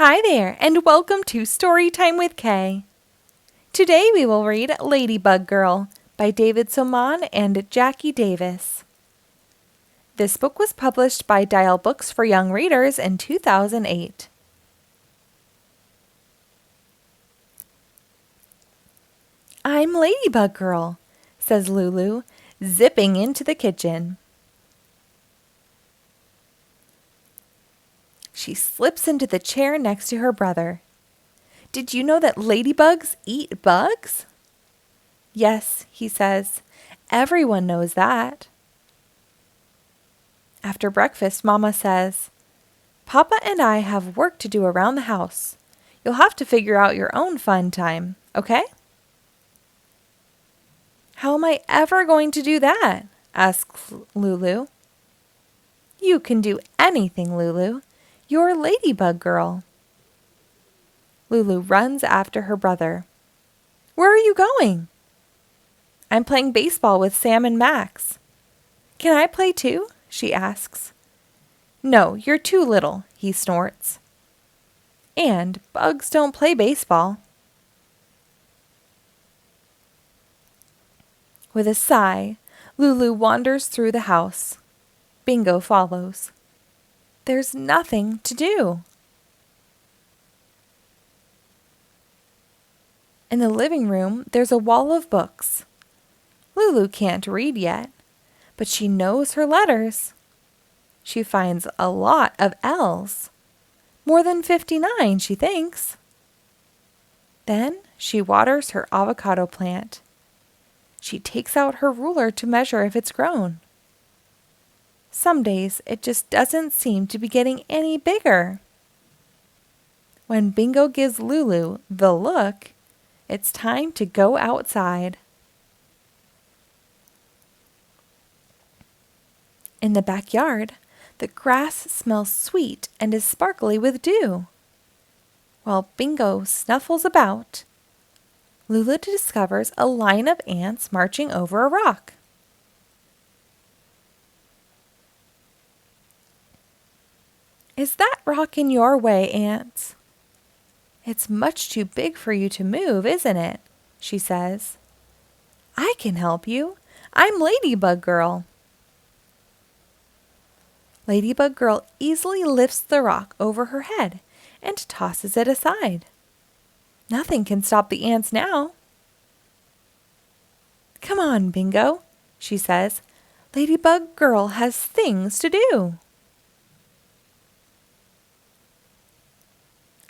Hi there, and welcome to Storytime with Kay. Today we will read Ladybug Girl by David Soman and Jacky Davis. This book was published by Dial Books for Young Readers in 2008. "I'm Ladybug Girl," says Lulu, zipping into the kitchen. She slips into the chair next to her brother. "Did you know that ladybugs eat bugs?" "Yes," he says. "Everyone knows that." After breakfast, Mama says, "Papa and I have work to do around the house. You'll have to figure out your own fun time, okay?" "How am I ever going to do that?" asks Lulu. "You can do anything, Lulu. You're Ladybug Girl." Lulu runs after her brother. "Where are you going?" "I'm playing baseball with Sam and Max." "Can I play too?" she asks. "No, you're too little," he snorts. "And bugs don't play baseball." With a sigh, Lulu wanders through the house. Bingo follows. There's nothing to do. In the living room, there's a wall of books. Lulu can't read yet, but she knows her letters. She finds a lot of L's. More than 59, she thinks. Then she waters her avocado plant. She takes out her ruler to measure if it's grown. Some days it just doesn't seem to be getting any bigger. When Bingo gives Lulu the look, it's time to go outside. In the backyard, the grass smells sweet and is sparkly with dew. While Bingo snuffles about, Lulu discovers a line of ants marching over a rock. "Is that rock in your way, ants?" "It's much too big for you to move, isn't it?" she says. "I can help you. I'm Ladybug Girl." Ladybug Girl easily lifts the rock over her head and tosses it aside. Nothing can stop the ants now. "Come on, Bingo," she says. "Ladybug Girl has things to do."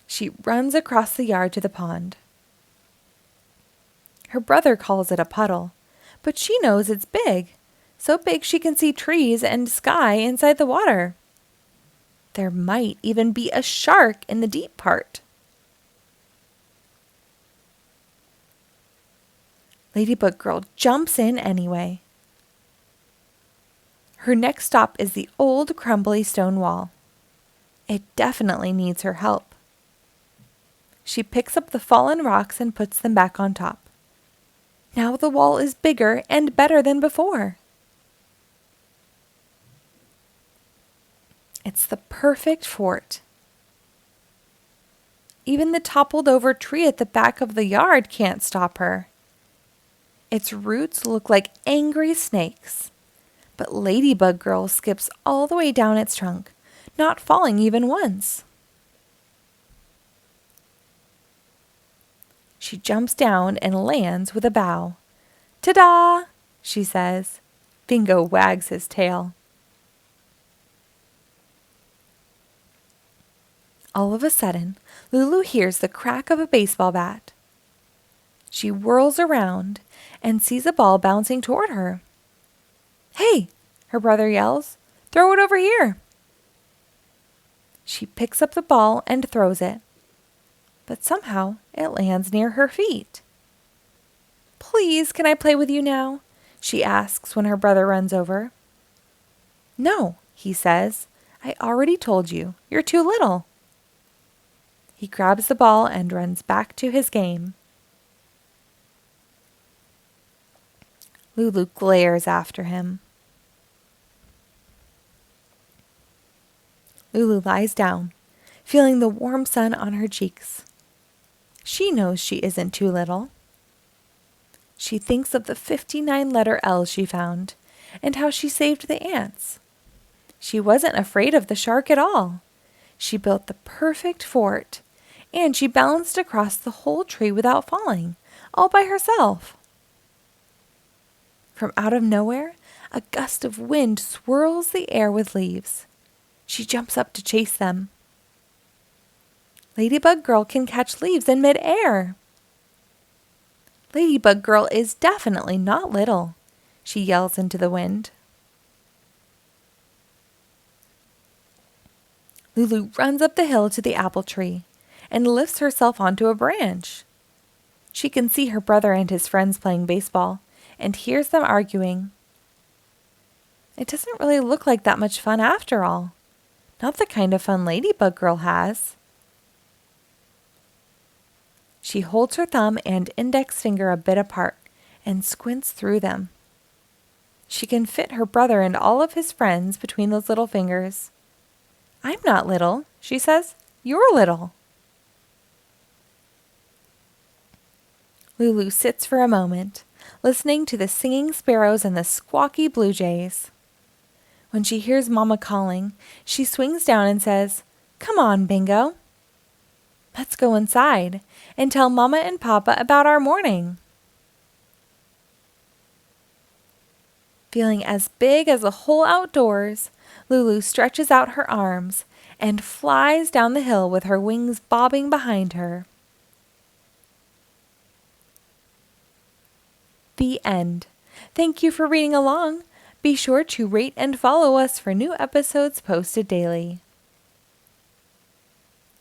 She runs across the yard to the pond. Her brother calls it a puddle, but she knows it's big, so big she can see trees and sky inside the water. There might even be a shark in the deep part. Ladybug Girl jumps in anyway. Her next stop is the old crumbly stone wall. It definitely needs her help. She picks up the fallen rocks and puts them back on top. Now the wall is bigger and better than before. It's the perfect fort. Even the toppled over tree at the back of the yard can't stop her. Its roots look like angry snakes, but Ladybug Girl skips all the way down its trunk, not falling even once. She jumps down and lands with a bow. "Ta-da!" she says. Bingo wags his tail. All of a sudden, Lulu hears the crack of a baseball bat. She whirls around and sees a ball bouncing toward her. "Hey!" her brother yells. "Throw it over here!" She picks up the ball and throws it, but somehow it lands near her feet. "Please, can I play with you now?" she asks when her brother runs over. "No," he says. "I already told you. You're too little." He grabs the ball and runs back to his game. Lulu glares after him. Lulu lies down. feeling the warm sun on her cheeks. She knows she isn't too little. She thinks of the 59 letter L's she found and how she saved the ants. She wasn't afraid of the shark at all. She built the perfect fort, and she balanced across the whole tree without falling, all by herself. From out of nowhere, a gust of wind swirls the air with leaves. She jumps up to chase them. Ladybug Girl can catch leaves in mid-air. Ladybug Girl is definitely not little, she yells into the wind. Lulu runs up the hill to the apple tree and lifts herself onto a branch. She can see her brother and his friends playing baseball and hears them arguing. It doesn't really look like that much fun after all. Not the kind of fun Ladybug Girl has. She holds her thumb and index finger a bit apart and squints through them. She can fit her brother and all of his friends between those little fingers. "I'm not little," she says. "You're little." Lulu sits for a moment, listening to the singing sparrows and the squawky blue jays. When she hears Mama calling, she swings down and says, "Come on, Bingo. Let's go inside and tell Mama and Papa about our morning." Feeling as big as the whole outdoors, Lulu stretches out her arms and flies down the hill with her wings bobbing behind her. The end. Thank you for reading along. Be sure to rate and follow us for new episodes posted daily.